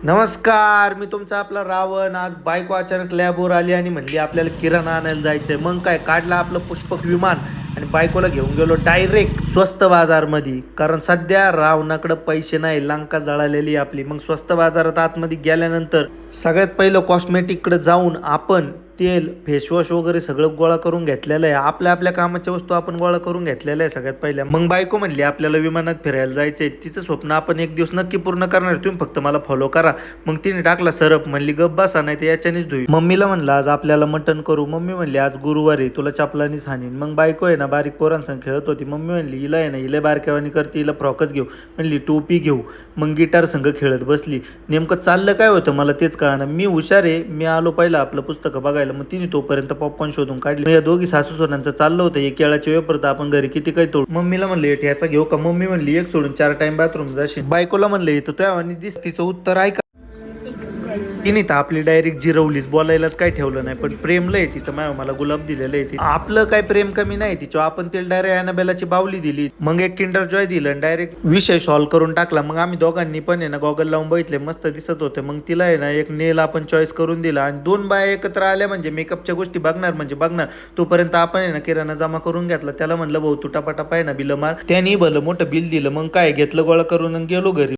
नमस्कार, मी तुमचा आपला रावण. आज बायको अचानक लॅबवर आली आणि म्हणली आपल्याला किराणा आणायला जायचंय. मग काय काढलं आपलं पुष्पक विमान आणि बायकोला घेऊन गेलो डायरेक्ट स्वस्त बाजारमध्ये. कारण सध्या रावणाकडे पैसे नाही, लंका जळालेली आपली. मग स्वस्त बाजारात आतमध्ये गेल्यानंतर सगळ्यात पहिलं कॉस्मेटिककडे जाऊन आपण तेल, फेसवॉश वगैरे सगळं गोळा करून घेतलेलं आहे. आपल्या आपल्या कामाच्या वस्तू आपण गोळा करून घेतलेल्या आहे सगळ्यात पहिल्या. मग बायको म्हणली आपल्याला विमानात फिरायला जायचंय. तिचं स्वप्न आपण एक दिवस नक्की पूर्ण करणार, तुम्ही फक्त मला फॉलो करा. मग तिने टाकला सरप, म्हणली गप बसा नाही तर याच्यानेच धुई. मम्मीला म्हणलं आज आपल्याला मटण करू. मम्मी म्हणली आज गुरुवार आहे, तुला चपलानीच हाणीन. मग बायको आहे ना बारीक पोरांसंग खेळत होती. मम्मी म्हणली हिला आहे ना हिला बारक्यावानी करते, हिला फ्रॉकच घेऊ. म्हणली टोपी घेऊ. मग गिटार संघ खेळत बसली. नेमकं चाललं काय होतं मला तेच कळना. मी हुशार आहे, मी आलो पहिला आपलं पुस्तकं बघायला. मग तिने तोपर्यंत पॉपकॉर्न शोधून काढली. या दोघी सासू सोनांचं चाललं होतं हे केळाचे वेपर तर आपण घरी किती काही तोड. मम्मीला म्हणले ह्याचा घेऊ का. मम्मी म्हणली एक सोडून 4 टाइम बाथरूम जाशील. बायकोला म्हणले तर तुझ्या आणि दिस. तिचं उत्तर ऐका. तिने तर आपली डायरेक्ट जिरवलीच, बोलायलाच काय ठेवलं नाही. पण प्रेम लय तिचं, मला गुलाब दिलेलं आहे. आपलं काय प्रेम कमी नाही तिच्यावर. आपण तिला डायरेक्ट अॅनाबेलाची बावली दिली, मग एक किंडर जॉय दिलं, डायरेक्ट विषय सॉल्व्ह करून टाकला. मग आम्ही दोघांनी पण आहे ना गॉगल लावून बघितले, मस्त दिसत होते. मग तिला आहे ना एक नेल आपण चॉईस करून दिला आणि 2 बाया एकत्र आल्या म्हणजे मेकअपच्या गोष्टी बघणार म्हणजे बघणार. तोपर्यंत आपण आहे ना किराणा जमा करून घेतला. त्याला म्हणलं भाऊ तू टपाटपा आहे ना बिल मार. त्याने भलं मोठं बिल दिलं. मग काय घेतलं गोळा करून गेलो घरी.